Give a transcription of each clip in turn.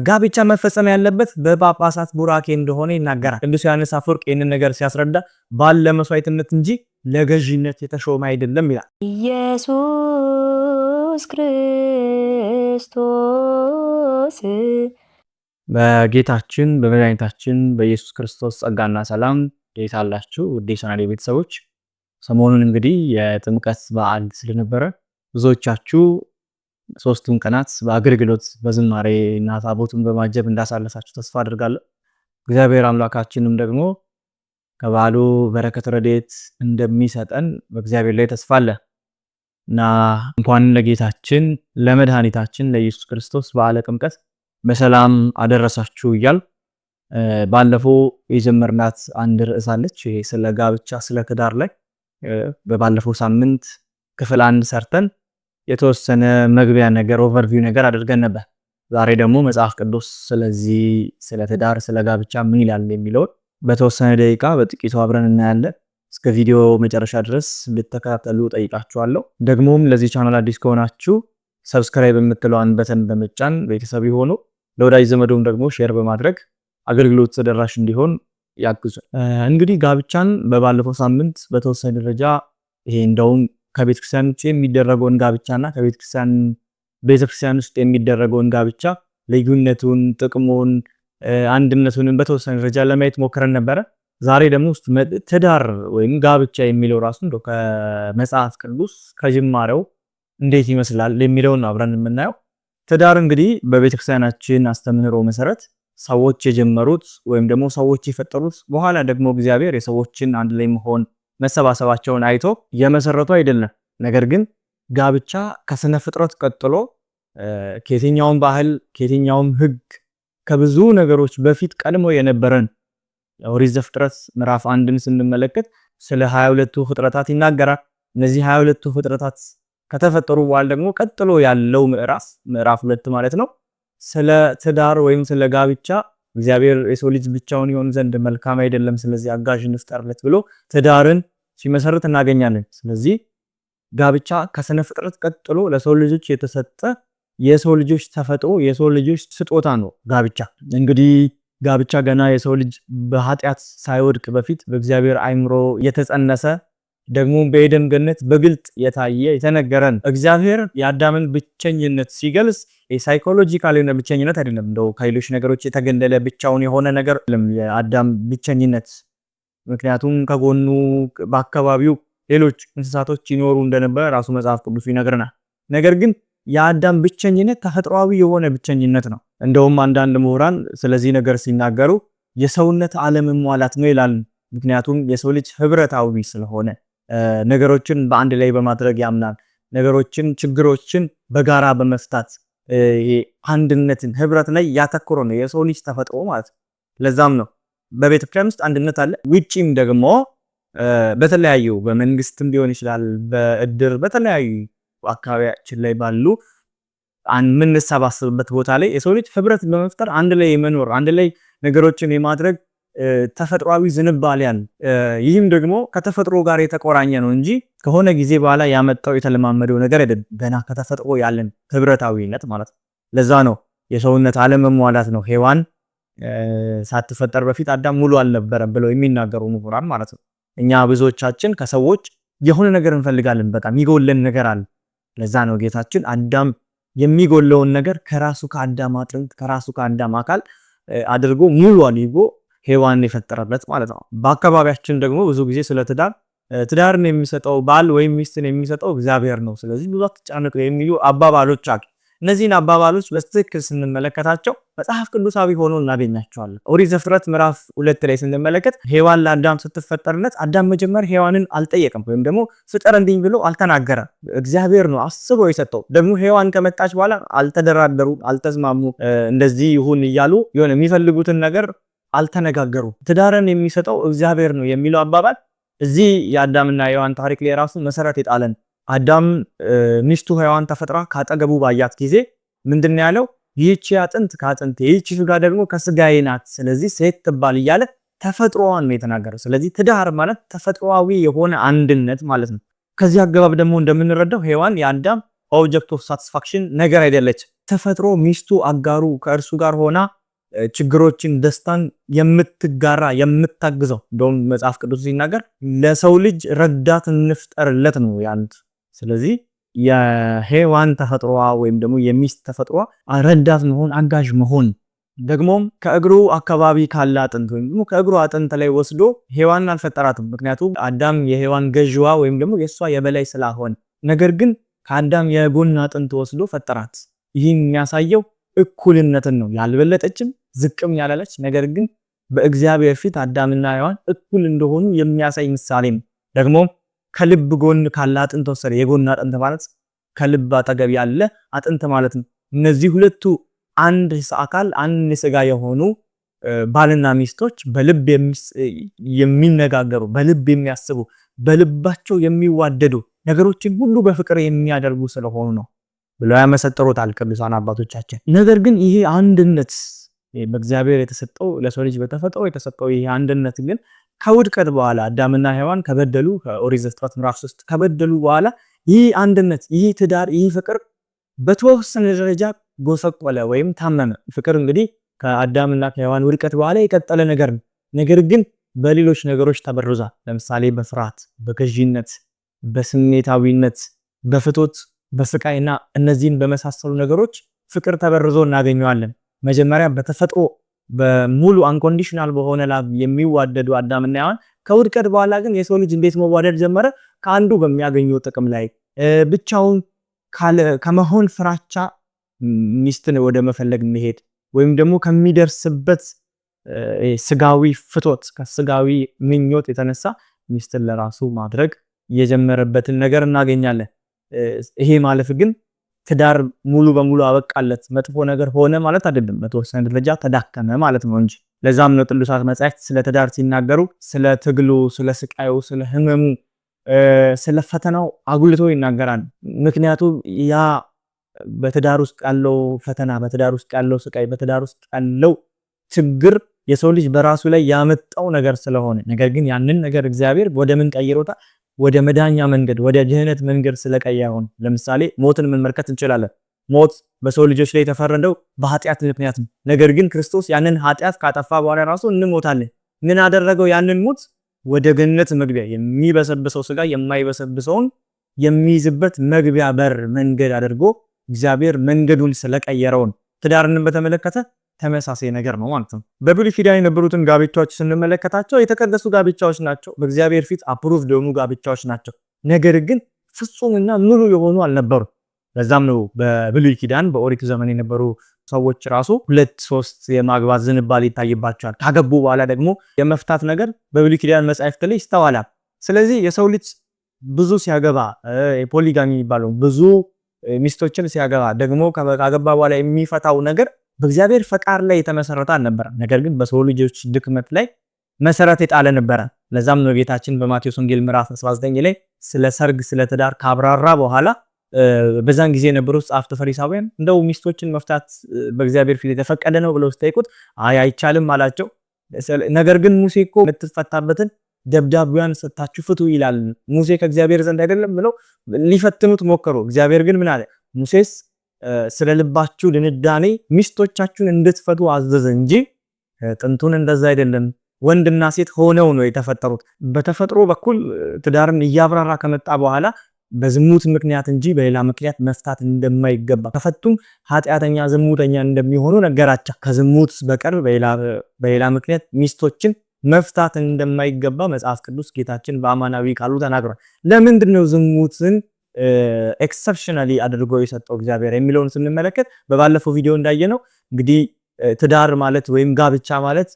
ጋብቻ መፈጸም ያለበት በጳጳሳት ቡራኬ እንደሆነ ይናገራል። ቅዱስ ዮሐንስ አፈወርቅ ይህንን ነገር ሲያስረዳ ባል ለመስዋዕትነት እንጂ ለገዢነት የተሾመ አይደለም ይላል። ኢየሱስ ክርስቶስ በጌታችን በመድኃኒታችን በኢየሱስ ክርስቶስ ጸጋና ሰላም ይብዛላችሁ ውድ የቻናሌ ቤተሰቦች። ሰሞኑን እንግዲህ የጥምቀት በዓል ስለነበረ ብዙዎቻችሁ ሶስቱን ቀናት በአገልግሎት በዝማሬ እና ታቦቱን በማጀብ እንዳሳለፋችሁ ተስፋ አድርጋለሁ። እግዚአብሔር አምላካችንም ደግሞ ከበዓሉ በረከት ረድኤት እንደሚሰጠን በእግዚአብሔር ላይ ተስፋ አለ እና እንኳን ለጌታችን ለመድኃኒታችን ለኢየሱስ ክርስቶስ በዓለ ጥምቀት በሰላም አደረሳችሁ እያል ባለፈው የጀመርናት አንድ ርዕስ አለች። ይሄ ስለ ጋብቻ ስለ ትዳር ላይ በባለፈው ሳምንት ክፍል 1 ሰርተን የተወሰነ መግቢያ ነገር ኦቨርቪው ነገር አድርገን ነበር። ዛሬ ደግሞ መጽሐፍ ቅዱስ ስለዚህ ስለ ትዳር ስለ ጋብቻ ምን ይላል የሚለው በተወሰነ ደቂቃ በጥቂቱ አብረን እናያለን። እስከ ቪዲዮ መጨረሻ ድረስ ልትከታተሉ ጠይቃችኋለሁ። ደግሞም ለዚህ ቻናል አዲስ ከሆናችሁ ሰብስክራይብ የምትለዋን በተን በመጫን ቤተሰብ ይሁኑ። ለወዳጅ ዘመዶም ደግሞ ሼር በማድረግ አገልግሎት ተደራሽ እንዲሆን ያግዙ። እንግዲህ ጋብቻን በባለፈው ሳምንት በተወሰነ ደረጃ ይሄ እንደውም ከቤተክርስቲያን ውጭ የሚደረገውን ጋብቻና ቤተክርስቲያን ውስጥ የሚደረገውን ጋብቻ ልዩነቱን፣ ጥቅሙን፣ አንድነቱን በተወሰነ ደረጃ ለማየት ሞክረን ነበረ። ዛሬ ደግሞ ትዳር ወይም ጋብቻ የሚለው ራሱ እንደው ከመጽሐፍ ቅዱስ ከጅማሬው እንዴት ይመስላል የሚለውን አብረን የምናየው። ትዳር እንግዲህ በቤተክርስቲያናችን አስተምህሮ መሰረት ሰዎች የጀመሩት ወይም ደግሞ ሰዎች የፈጠሩት በኋላ ደግሞ እግዚአብሔር የሰዎችን አንድ ላይ መሆን መሰባሰባቸውን አይቶ የመሰረቱ አይደለም። ነገር ግን ጋብቻ ከስነ ፍጥረት ቀጥሎ ከየትኛውም ባህል ከየትኛውም ሕግ ከብዙ ነገሮች በፊት ቀድሞ የነበረን ኦሪት ዘፍጥረት ምዕራፍ 1ን ስንመለከት ስለ 22ቱ ፍጥረታት ይናገራል። እነዚህ 22ቱ ፍጥረታት ከተፈጠሩ በኋላ ደግሞ ቀጥሎ ያለው ምዕራፍ 2 ማለት ነው ስለ ትዳር ወይም ስለ ጋብቻ እግዚአብሔር የሰው ልጅ ብቻውን ይሆን ዘንድ መልካም አይደለም፣ ስለዚህ አጋዥ እንፍጠርለት ብሎ ትዳርን ሲመሰርት እናገኛለን። ስለዚህ ጋብቻ ከስነ ፍጥረት ቀጥሎ ለሰው ልጆች የተሰጠ የሰው ልጆች ተፈጥሮ የሰው ልጆች ስጦታ ነው። ጋብቻ እንግዲህ ጋብቻ ገና የሰው ልጅ በኃጢአት ሳይወድቅ በፊት በእግዚአብሔር አእምሮ የተጸነሰ ደግሞ በኤደን ገነት በግልጥ የታየ የተነገረን እግዚአብሔር የአዳምን ብቸኝነት ሲገልጽ የሳይኮሎጂካል የሆነ ብቸኝነት አይደለም፣ እንደው ከሌሎች ነገሮች የተገለለ ብቻውን የሆነ ነገር አይደለም የአዳም ብቸኝነት። ምክንያቱም ከጎኑ በአካባቢው ሌሎች እንስሳቶች ይኖሩ እንደነበረ ራሱ መጽሐፍ ቅዱስ ይነግረናል። ነገር ግን የአዳም ብቸኝነት ተፈጥሯዊ የሆነ ብቸኝነት ነው። እንደውም አንዳንድ ምሁራን ስለዚህ ነገር ሲናገሩ የሰውነት አለመሟላት ነው ይላል። ምክንያቱም የሰው ልጅ ህብረታዊ ስለሆነ ነገሮችን በአንድ ላይ በማድረግ ያምናል። ነገሮችን ችግሮችን በጋራ በመፍታት አንድነትን ህብረት ላይ ያተኮረ ነው የሰው ልጅ ተፈጥሮ ማለት ነው። ለዛም ነው በቤተክርስቲያን ውስጥ አንድነት አለ። ውጪም ደግሞ በተለያዩ በመንግስትም ሊሆን ይችላል በእድር በተለያዩ አካባቢያችን ላይ ባሉ የምንሰባሰብበት ቦታ ላይ የሰው ልጅ ህብረት በመፍጠር አንድ ላይ የመኖር አንድ ላይ ነገሮችን የማድረግ ተፈጥሯዊ ዝንባሌ አለ። ይህም ደግሞ ከተፈጥሮ ጋር የተቆራኘ ነው እንጂ ከሆነ ጊዜ በኋላ ያመጣው የተለማመደው ነገር አይደለም። ገና ከተፈጥሮ ያለን ህብረታዊነት ማለት ነው። ለዛ ነው የሰውነት አለመሟላት ነው ሔዋን ሳትፈጠር በፊት አዳም ሙሉ አልነበረም ብለው የሚናገሩ ምሁራን ማለት ነው። እኛ ብዙዎቻችን ከሰዎች የሆነ ነገር እንፈልጋለን፣ በጣም የሚጎለን ነገር አለ። ለዛ ነው ጌታችን አዳም የሚጎለውን ነገር ከራሱ ከአዳም አጥንት ከራሱ ከአዳም አካል አድርጎ ሙሉ አድርጎ ሔዋን የፈጠረበት ማለት ነው። በአካባቢያችን ደግሞ ብዙ ጊዜ ስለ ትዳርን የሚሰጠው ባል ወይም ሚስትን የሚሰጠው እግዚአብሔር ነው፣ ስለዚህ ብዙ አትጨነቁ የሚሉ አባባሎች አሉ። እነዚህን አባባሎች በትክክል ስንመለከታቸው መጽሐፍ ቅዱሳዊ ሆኖ እናገኛቸዋለን። ኦሪት ዘፍጥረት ምዕራፍ 2 ላይ ስንመለከት ሔዋን ለአዳም ስትፈጠርለት አዳም መጀመር ሔዋንን አልጠየቀም ወይም ደግሞ ፍጠር እንዲኝ ብሎ አልተናገረም። እግዚአብሔር ነው አስቦ የሰጠው። ደግሞ ሔዋን ከመጣች በኋላ አልተደራደሩ፣ አልተስማሙ፣ እንደዚህ ይሁን እያሉ የሆነ የሚፈልጉትን ነገር አልተነጋገሩ። ትዳርን የሚሰጠው እግዚአብሔር ነው የሚለው አባባል እዚህ የአዳምና ሔዋን ታሪክ ላይ ራሱ መሰረት የጣለን። አዳም ሚስቱ ሔዋን ተፈጥራ ካጠገቡ ባያት ጊዜ ምንድነው ያለው? ይህቺ አጥንት ከአጥንቴ ይህቺ ስጋ ደግሞ ከስጋዬ ናት፣ ስለዚህ ሴት ትባል እያለ ተፈጥሮዋን ነው የተናገረው። ስለዚህ ትዳር ማለት ተፈጥሮአዊ የሆነ አንድነት ማለት ነው። ከዚህ አገባብ ደግሞ እንደምንረዳው ሔዋን የአዳም ኦብጀክት ኦፍ ሳቲስፋክሽን ነገር አይደለች። በተፈጥሮ ሚስቱ አጋሩ ከእርሱ ጋር ሆና ችግሮችን ደስታን የምትጋራ የምታግዘው እንደውም መጽሐፍ ቅዱስ ሲናገር ለሰው ልጅ ረዳት እንፍጠርለት ነው ያሉት። ስለዚህ የሔዋን ተፈጥሮዋ ወይም ደግሞ የሚስት ተፈጥሮዋ ረዳት መሆን አጋዥ መሆን ደግሞም ከእግሩ አካባቢ ካለ አጥንት ወይም ደግሞ ከእግሩ አጥንት ላይ ወስዶ ሔዋንን አልፈጠራትም። ምክንያቱም አዳም የሔዋን ገዥዋ ወይም ደግሞ የሷ የበላይ ስላሆነ፣ ነገር ግን ከአዳም የጎን አጥንት ወስዶ ፈጠራት። ይህን የሚያሳየው እኩልነትን ነው። ያልበለጠችም ዝቅም ያላለች፣ ነገር ግን በእግዚአብሔር ፊት አዳምና ሔዋን እኩል እንደሆኑ የሚያሳይ ምሳሌ ነው። ደግሞ ከልብ ጎን ካለ አጥንት ወሰደ። የጎን አጥንት ማለት ከልብ አጠገብ ያለ አጥንት ማለት ነው። እነዚህ ሁለቱ አንድ አካል አንድ ስጋ የሆኑ ባልና ሚስቶች በልብ የሚነጋገሩ፣ በልብ የሚያስቡ፣ በልባቸው የሚዋደዱ ነገሮችን ሁሉ በፍቅር የሚያደርጉ ስለሆኑ ነው ብለው ያመሰጥሩታል ቅዱሳን አባቶቻችን። ነገር ግን ይሄ አንድነት በእግዚአብሔር የተሰጠው ለሰው ልጅ በተፈጥሮ የተሰጠው ይሄ አንድነት ግን ከውድቀት በኋላ አዳምና ሔዋን ከበደሉ ከኦሪት ዘፍጥረት ምዕራፍ 3 ከበደሉ በኋላ ይህ አንድነት፣ ይህ ትዳር፣ ይህ ፍቅር በተወሰነ ደረጃ ጎሰቆለ ወይም ታመመ። ፍቅር እንግዲህ ከአዳምና ከሔዋን ውድቀት በኋላ የቀጠለ ነገር ነው። ነገር ግን በሌሎች ነገሮች ተበርዟል። ለምሳሌ በፍርሃት፣ በገዢነት፣ በስሜታዊነት፣ በፍቶት፣ በስቃይና እነዚህን በመሳሰሉ ነገሮች ፍቅር ተበርዞ እናገኘዋለን። መጀመሪያ በተፈጥሮ በሙሉ አንኮንዲሽናል በሆነ ላብ የሚዋደዱ አዳምና ሔዋን ከውድቀት በኋላ ግን የሰው ልጅ እንዴት መዋደድ ጀመረ? ከአንዱ በሚያገኘው ጥቅም ላይ ብቻውን ከመሆን ፍራቻ ሚስትን ወደ መፈለግ መሄድ ወይም ደግሞ ከሚደርስበት ስጋዊ ፍቶት ከስጋዊ ምኞት የተነሳ ሚስትን ለራሱ ማድረግ የጀመረበትን ነገር እናገኛለን። ይሄ ማለት ግን ትዳር ሙሉ በሙሉ አበቃለት መጥፎ ነገር ሆነ ማለት አይደለም። በተወሰነ ደረጃ ተዳከመ ማለት ነው እንጂ። ለዛም ነው ቅዱሳት መጻሕፍት ስለ ትዳር ሲናገሩ ስለ ትግሉ፣ ስለ ስቃዩ፣ ስለ ህመሙ፣ ስለ ፈተናው አጉልቶ ይናገራል። ምክንያቱም ያ በትዳር ውስጥ ያለው ፈተና፣ በትዳር ውስጥ ያለው ስቃይ፣ በትዳር ውስጥ ያለው ችግር የሰው ልጅ በራሱ ላይ ያመጣው ነገር ስለሆነ፣ ነገር ግን ያንን ነገር እግዚአብሔር ወደ ምን ቀይሮታል? ወደ መዳኛ መንገድ፣ ወደ ድህነት መንገድ ስለቀየረው። ለምሳሌ ሞትን መመልከት እንችላለን። ሞት በሰው ልጆች ላይ የተፈረደው በኃጢአት ምክንያት ነው። ነገር ግን ክርስቶስ ያንን ኃጢአት ካጠፋ በኋላ ራሱ እንሞታለን። ምን አደረገው? ያንን ሞት ወደ ገነት መግቢያ፣ የሚበሰብሰው ስጋ የማይበሰብሰውን የሚይዝበት መግቢያ በር መንገድ አድርጎ እግዚአብሔር መንገዱን ስለቀየረው። ትዳርንም በተመለከተ ተመሳሳይ ነገር ነው ማለት ነው። በብሉይ ኪዳን የነበሩትን ጋብቻዎች ስንመለከታቸው የተቀደሱ ጋብቻዎች ናቸው። በእግዚአብሔር ፊት አፕሩቭድ የሆኑ ጋብቻዎች ናቸው። ነገር ግን ፍጹምና ሙሉ የሆኑ አልነበሩ። ለዛም ነው በብሉይ ኪዳን በኦሪት ዘመን የነበሩ ሰዎች ራሱ 2-3 የማግባት ዝንባሌ ይታይባቸዋል። ካገቡ በኋላ ደግሞ የመፍታት ነገር በብሉይ ኪዳን መጻሕፍት ላይ ይስተዋላል። ስለዚህ የሰው ልጅ ብዙ ሲያገባ ፖሊጋሚ የሚባለው ብዙ ሚስቶችን ሲያገባ ደግሞ ካገባ በኋላ የሚፈታው ነገር በእግዚአብሔር ፈቃድ ላይ የተመሰረተ አልነበረም። ነገር ግን በሰው ልጆች ድክመት ላይ መሰረት የጣለ ነበረ። ለዛም ነው ጌታችን በማቴዎስ ወንጌል ምዕራፍ 19 ላይ ስለ ሰርግ፣ ስለ ትዳር ካብራራ በኋላ በዛን ጊዜ የነበሩት ጸሐፍት ፈሪሳውያን እንደው ሚስቶችን መፍታት በእግዚአብሔር ፊት የተፈቀደ ነው ብለው ሲጠይቁት አይቻልም አላቸው። ነገር ግን ሙሴ እኮ የምትፈታበትን ደብዳቤዋን ሰጣችሁ ፍቱ ይላል፣ ሙሴ ከእግዚአብሔር ዘንድ አይደለም ብለው ሊፈትኑት ሞከሩ። እግዚአብሔር ግን ምን አለ? ሙሴስ ስለ ልባችሁ ድንዳኔ ሚስቶቻችሁን እንድትፈቱ አዘዘ እንጂ ጥንቱን እንደዛ አይደለም። ወንድና ሴት ሆነው ነው የተፈጠሩት። በተፈጥሮ በኩል ትዳርን እያብራራ ከመጣ በኋላ በዝሙት ምክንያት እንጂ በሌላ ምክንያት መፍታት እንደማይገባ፣ ከፈቱም ኃጢአተኛ ዝሙተኛ እንደሚሆኑ ነገራቸው። ከዝሙት በቀር በሌላ ምክንያት ሚስቶችን መፍታት እንደማይገባ መጽሐፍ ቅዱስ ጌታችን በአማናዊ ቃሉ ተናግሯል። ለምንድን ነው ዝሙትን ኤክሰፕሽናሊ አድርጎ የሰጠው እግዚአብሔር የሚለውን ስንመለከት በባለፈው ቪዲዮ እንዳየነው እንግዲህ ትዳር ማለት ወይም ጋብቻ ማለት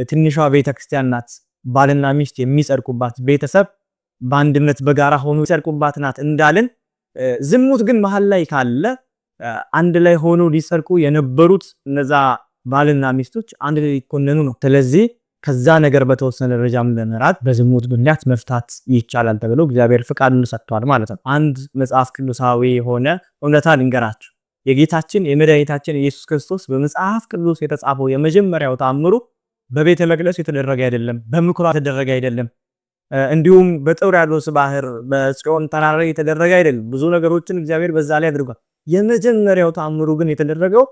ትንሿ ቤተክርስቲያን ናት። ባልና ሚስት የሚጸድቁባት፣ ቤተሰብ በአንድነት በጋራ ሆኖ የሚጸድቁባት ናት እንዳልን፣ ዝሙት ግን መሀል ላይ ካለ አንድ ላይ ሆኖ ሊጸድቁ የነበሩት እነዛ ባልና ሚስቶች አንድ ላይ ሊኮነኑ ነው። ስለዚህ ከዛ ነገር በተወሰነ ደረጃ ለመራት በዝሙት ምክንያት መፍታት ይቻላል ተብሎ እግዚአብሔር ፍቃዱን ሰጥቷል ማለት ነው። አንድ መጽሐፍ ቅዱሳዊ የሆነ እውነታ ልንገራችሁ። የጌታችን የመድኃኒታችን ኢየሱስ ክርስቶስ በመጽሐፍ ቅዱስ የተጻፈው የመጀመሪያው ተአምሩ በቤተ መቅደስ የተደረገ አይደለም፣ በምኩራብ የተደረገ አይደለም፣ እንዲሁም በጥብርያዶስ ባህር በጽዮን ተራራ የተደረገ አይደለም። ብዙ ነገሮችን እግዚአብሔር በዛ ላይ አድርጓል። የመጀመሪያው ተአምሩ ግን የተደረገው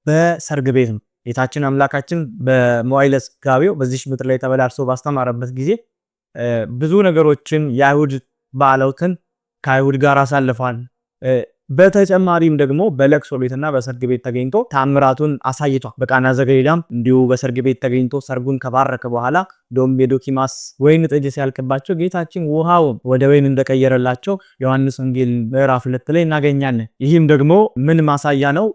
በሰርግ ቤት ነው። ጌታችን አምላካችን በመዋዕለ ሥጋዌው በዚህ ምድር ላይ ተበላልሶ ባስተማረበት ጊዜ ብዙ ነገሮችን የአይሁድ በዓላትን ከአይሁድ ጋር አሳልፏል። በተጨማሪም ደግሞ በለቅሶ ቤትና በሰርግ ቤት ተገኝቶ ታምራቱን አሳይቷል። በቃና ዘገሊላም እንዲሁ በሰርግ ቤት ተገኝቶ ሰርጉን ከባረከ በኋላ ዶም የዶኪማስ ወይን ጠጅ ሲያልቅባቸው ጌታችን ውሃውን ወደ ወይን እንደቀየረላቸው ዮሐንስ ወንጌል ምዕራፍ 2 ላይ እናገኛለን። ይህም ደግሞ ምን ማሳያ ነው?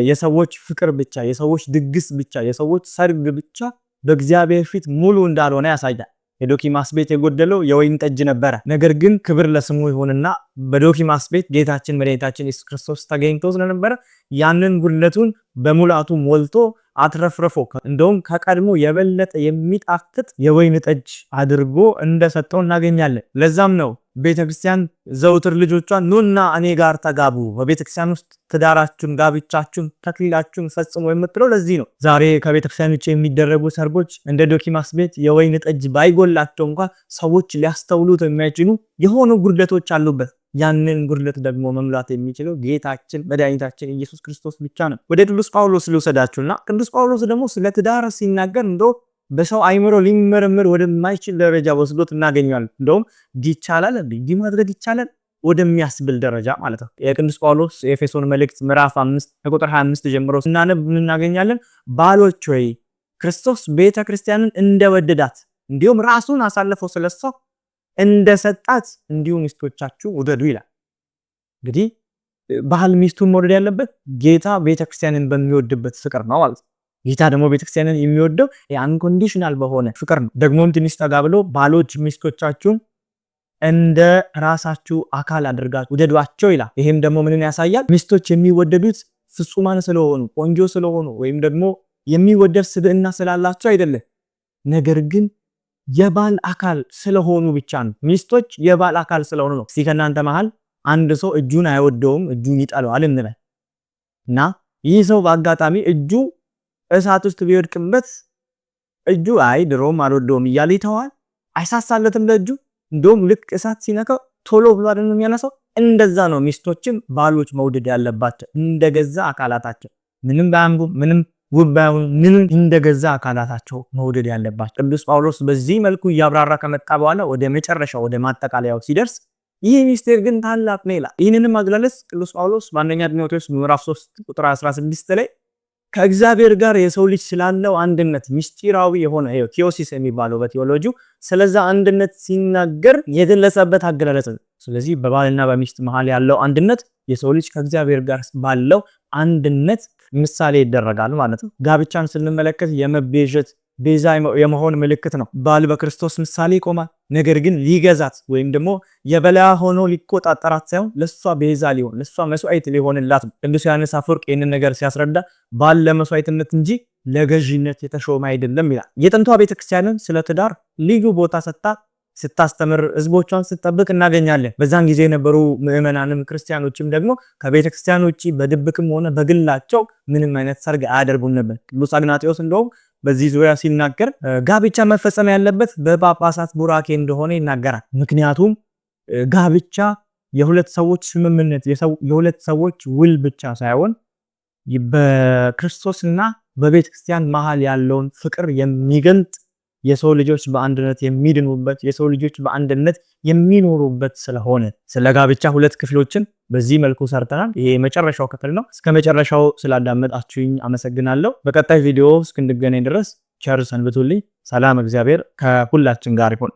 የሰዎች ፍቅር ብቻ፣ የሰዎች ድግስ ብቻ፣ የሰዎች ሰርግ ብቻ በእግዚአብሔር ፊት ሙሉ እንዳልሆነ ያሳያል። የዶኪማስ ቤት የጎደለው የወይን ጠጅ ነበረ። ነገር ግን ክብር ለስሙ ይሁንና በዶኪማስ ቤት ጌታችን መድኃኒታችን ኢየሱስ ክርስቶስ ተገኝቶ ስለነበረ ያንን ጉድለቱን በሙላቱ ሞልቶ አትረፍርፎ እንደውም ከቀድሞ የበለጠ የሚጣፍጥ የወይን ጠጅ አድርጎ እንደሰጠው እናገኛለን። ለዛም ነው ቤተክርስቲያን ዘውትር ልጆቿን ኑና እኔ ጋር ተጋቡ፣ በቤተክርስቲያን ውስጥ ትዳራችሁን፣ ጋብቻችሁን፣ ተክሊላችሁን ፈጽሙ የምትለው ለዚህ ነው። ዛሬ ከቤተክርስቲያን ውጭ የሚደረጉ ሰርጎች እንደ ዶኪማስ ቤት የወይን ጠጅ ባይጎላቸው እንኳን ሰዎች ሊያስተውሉት የማይችሉ የሆኑ ጉድለቶች አሉበት። ያንን ጉድለት ደግሞ መሙላት የሚችለው ጌታችን መድኃኒታችን ኢየሱስ ክርስቶስ ብቻ ነው። ወደ ቅዱስ ጳውሎስ ልውሰዳችሁና ቅዱስ ጳውሎስ ደግሞ ስለ ትዳር ሲናገር እንደው በሰው አይምሮ ሊመረመር ወደማይችል ደረጃ ወስዶት እናገኛለን። እንደውም ይቻላል እንዲህ ማድረግ ይቻላል ወደሚያስብል ደረጃ ማለት ነው። የቅዱስ ጳውሎስ የኤፌሶን መልእክት ምዕራፍ 5 ከቁጥር 25 ጀምሮ ስናነብ እናገኛለን። ባሎች ሆይ ክርስቶስ ቤተክርስቲያንን እንደወደዳት እንዲሁም ራሱን አሳልፎ ስለሷ እንደሰጣት እንዲሁ ሚስቶቻችሁ ውደዱ ይላል። እንግዲህ ባል ሚስቱን መውደድ ያለበት ጌታ ቤተክርስቲያንን በሚወድበት ፍቅር ነው ማለት ነው። ጌታ ደግሞ ቤተክርስቲያንን የሚወደው አንኮንዲሽናል በሆነ ፍቅር ነው። ደግሞም ትንሽ ጠጋ ብሎ ባሎች ሚስቶቻችሁን እንደ ራሳችሁ አካል አድርጋችሁ ውደዷቸው ይላል። ይሄም ደግሞ ምንን ያሳያል? ሚስቶች የሚወደዱት ፍጹማን ስለሆኑ ቆንጆ ስለሆኑ ወይም ደግሞ የሚወደድ ስብዕና ስላላቸው አይደለም፣ ነገር ግን የባል አካል ስለሆኑ ብቻ ነው። ሚስቶች የባል አካል ስለሆኑ ነው። እስቲ ከእናንተ መሃል አንድ ሰው እጁን አይወደውም፣ እጁን ይጠላዋል እንበል እና ይህ ሰው በአጋጣሚ እጁ እሳት ውስጥ ቢወድቅበት እጁ አይ ድሮም አልወደውም እያለ ይተዋል? አይሳሳለትም ለእጁ? እንደውም ልክ እሳት ሲነካው ቶሎ ብሎ አይደለም የሚያነሳው። እንደዛ ነው ሚስቶችም ባሎች መውደድ ያለባቸው እንደገዛ አካላታቸው። ምንም ባያምሩ ምንም ውባው ምንም እንደገዛ አካላታቸው መውደድ ያለባቸው። ቅዱስ ጳውሎስ በዚህ መልኩ እያብራራ ከመጣ በኋላ ወደ መጨረሻው ወደ ማጠቃለያው ሲደርስ ይህ ሚስጥር ግን ታላቅ ነው ይላል። ይህንንም አግላለጽ ቅዱስ ጳውሎስ በአንደኛ ጢሞቴዎስ ምዕራፍ 3 ቁጥር 16 ላይ ከእግዚአብሔር ጋር የሰው ልጅ ስላለው አንድነት ሚስጢራዊ የሆነ ቴዎሲስ የሚባለው በቴዎሎጂው ስለዛ አንድነት ሲናገር የገለጸበት አገላለጽ ነው። ስለዚህ በባልና በሚስት መሃል ያለው አንድነት የሰው ልጅ ከእግዚአብሔር ጋር ባለው አንድነት ምሳሌ ይደረጋል ማለት ነው። ጋብቻን ስንመለከት የመቤዠት ቤዛ የመሆን ምልክት ነው። ባል በክርስቶስ ምሳሌ ይቆማል። ነገር ግን ሊገዛት ወይም ደግሞ የበላይ ሆኖ ሊቆጣጠራት ሳይሆን ለሷ ቤዛ ሊሆን ለሷ መስዋዕት ሊሆንላት ነው። ቅዱስ ዮሐንስ አፈወርቅ ይህንን ነገር ሲያስረዳ ባል ለመስዋዕትነት እንጂ ለገዥነት የተሾመ አይደለም ይላል። የጥንቷ ቤተክርስቲያንን ስለ ትዳር ልዩ ቦታ ሰጥታ ስታስተምር ህዝቦቿን ስትጠብቅ እናገኛለን። በዛን ጊዜ የነበሩ ምዕመናንም ክርስቲያኖችም ደግሞ ከቤተክርስቲያን ውጪ በድብቅም ሆነ በግላቸው ምንም አይነት ሰርግ አያደርጉም ነበር። ቅዱስ አግናጢዮስ እንደውም በዚህ ዙሪያ ሲናገር ጋብቻ መፈጸም ያለበት በጳጳሳት ቡራኬ እንደሆነ ይናገራል። ምክንያቱም ጋብቻ የሁለት ሰዎች ስምምነት የሁለት ሰዎች ውል ብቻ ሳይሆን በክርስቶስና በቤተክርስቲያን መሃል ያለውን ፍቅር የሚገልጥ የሰው ልጆች በአንድነት የሚድኑበት የሰው ልጆች በአንድነት የሚኖሩበት ስለሆነ ስለ ጋብቻ ሁለት ክፍሎችን በዚህ መልኩ ሰርተናል። ይሄ የመጨረሻው ክፍል ነው። እስከ መጨረሻው ስላዳመጣችሁኝ አመሰግናለሁ። በቀጣይ ቪዲዮ እስክንገናኝ ድረስ ቸር ሰንብቱልኝ። ሰላም፣ እግዚአብሔር ከሁላችን ጋር ይሁን።